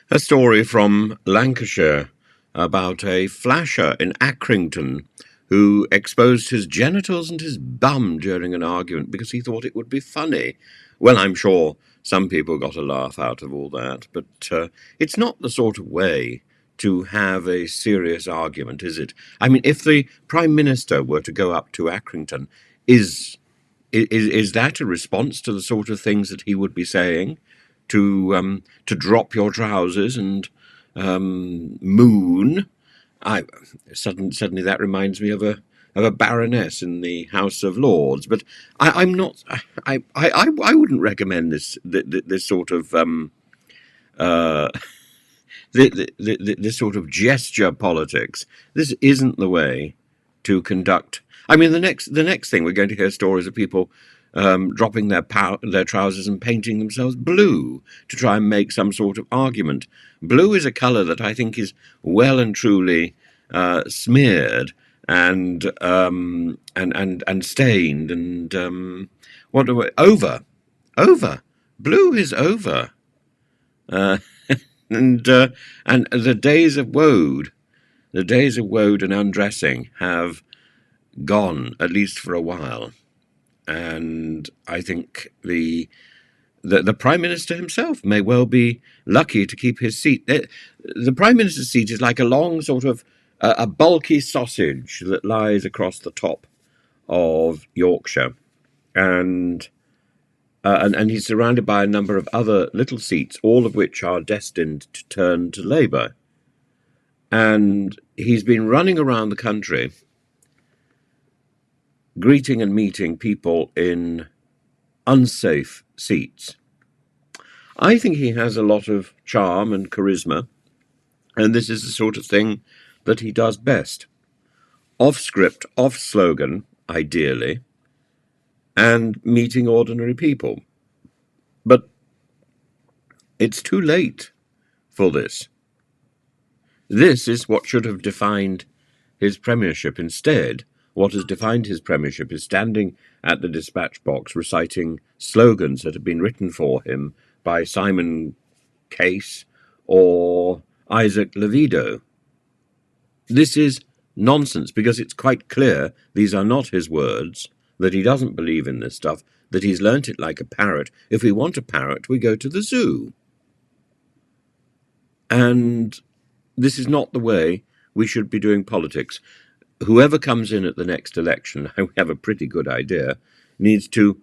A story from Lancashire about a flasher in Accrington who exposed his genitals and his bum during an argument because he thought it would be funny. Well, I'm sure some people got a laugh out of all that, but it's not the sort of way to have a serious argument, is it? I mean, if the Prime Minister were to go up to Accrington, is that a response to the sort of things that he would be saying? To drop your trousers and moon. Suddenly that reminds me of a baroness in the House of Lords. But I'm not. I wouldn't recommend this sort of this sort of gesture politics. This isn't the way to conduct. I mean, the next thing we're going to hear stories of people dropping their trousers and painting themselves blue to try and make some sort of argument. Blue is a colour that I think is well and truly smeared and stained and over. Blue is over, and the days of woad and undressing have gone, at least for a while. And I think the Prime Minister himself may well be lucky to keep his seat. The Prime Minister's seat is like a long sort of a bulky sausage that lies across the top of Yorkshire, and he's surrounded by a number of other little seats, all of which are destined to turn to Labour. And he's been running around the country greeting and meeting people in unsafe seats. I think he has a lot of charm and charisma, and this is the sort of thing that he does best. Off script, off slogan, ideally, and meeting ordinary people. But it's too late for this. This is what should have defined his premiership. Instead, what has defined his premiership is standing at the dispatch box reciting slogans that have been written for him by Simon Case or Isaac Levido. This is nonsense, because it's quite clear these are not his words, that he doesn't believe in this stuff, that he's learnt it like a parrot. If we want a parrot, we go to the zoo. And this is not the way we should be doing politics. Whoever comes in at the next election, I have a pretty good idea, needs to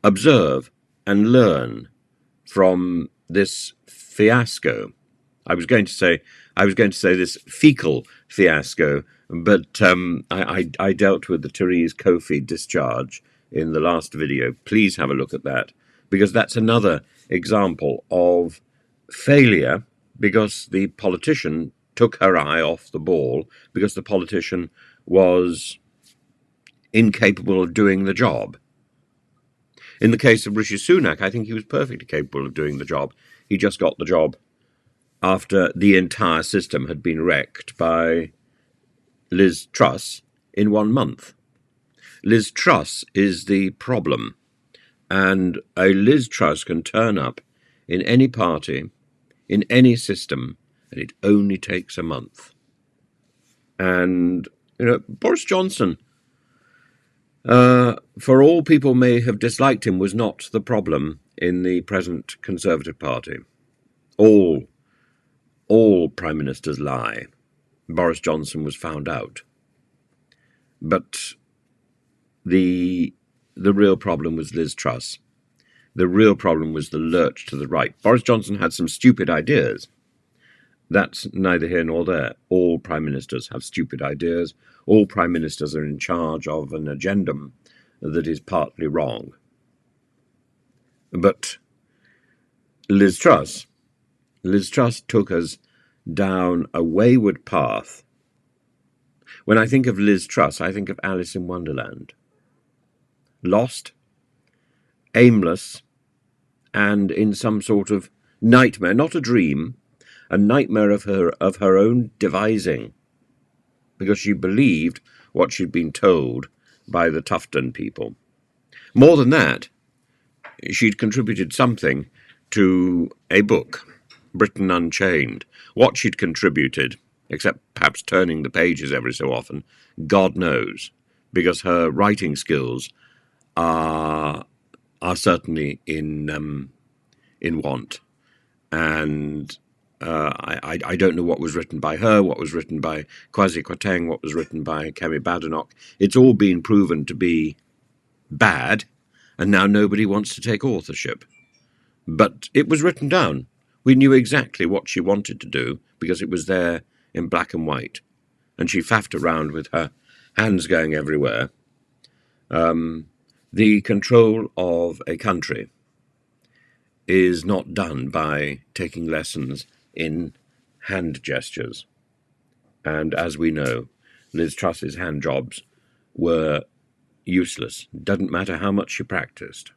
observe and learn from this fiasco. I was going to say this fecal fiasco, but I dealt with the Therese Coffey discharge in the last video. Please have a look at that, because that's another example of failure, because the politician took her eye off the ball, because the politician was incapable of doing the job. In the case of Rishi Sunak, I think he was perfectly capable of doing the job. He just got the job after the entire system had been wrecked by Liz Truss in 1 month. Liz Truss is the problem, and a Liz Truss can turn up in any party, in any system, and it only takes a month. And, Boris Johnson, for all people may have disliked him, was not the problem in the present Conservative Party. All Prime Ministers lie. Boris Johnson was found out. But the real problem was Liz Truss. The real problem was the lurch to the right. Boris Johnson had some stupid ideas. That's neither here nor there. All Prime Ministers have stupid ideas. All Prime Ministers are in charge of an agenda that is partly wrong. But Liz Truss took us down a wayward path. When I think of Liz Truss, I think of Alice in Wonderland. Lost, aimless, and in some sort of nightmare, not a dream, a nightmare of her own devising, because she believed what she'd been told by the Tufton people. More than that, she'd contributed something to a book, Britain Unchained. What she'd contributed, except perhaps turning the pages every so often, God knows, because her writing skills are certainly in want. And I don't know what was written by her, what was written by Kwasi Kwarteng, what was written by Kemi Badenoch. It's all been proven to be bad, and now nobody wants to take authorship. But it was written down. We knew exactly what she wanted to do because it was there in black and white. And she faffed around with her hands going everywhere. The control of a country is not done by taking lessons in hand gestures. And as we know, Liz Truss's hand jobs were useless. Doesn't matter how much she practiced.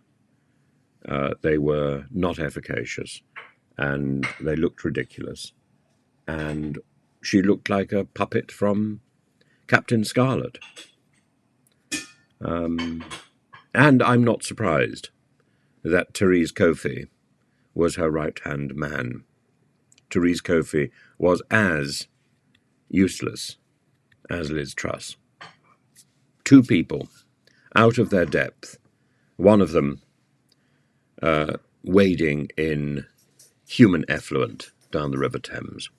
They were not efficacious, and they looked ridiculous. And she looked like a puppet from Captain Scarlet. And I'm not surprised that Therese Coffey was her right-hand man. Therese Coffey was as useless as Liz Truss. Two people out of their depth, one of them wading in human effluent down the River Thames.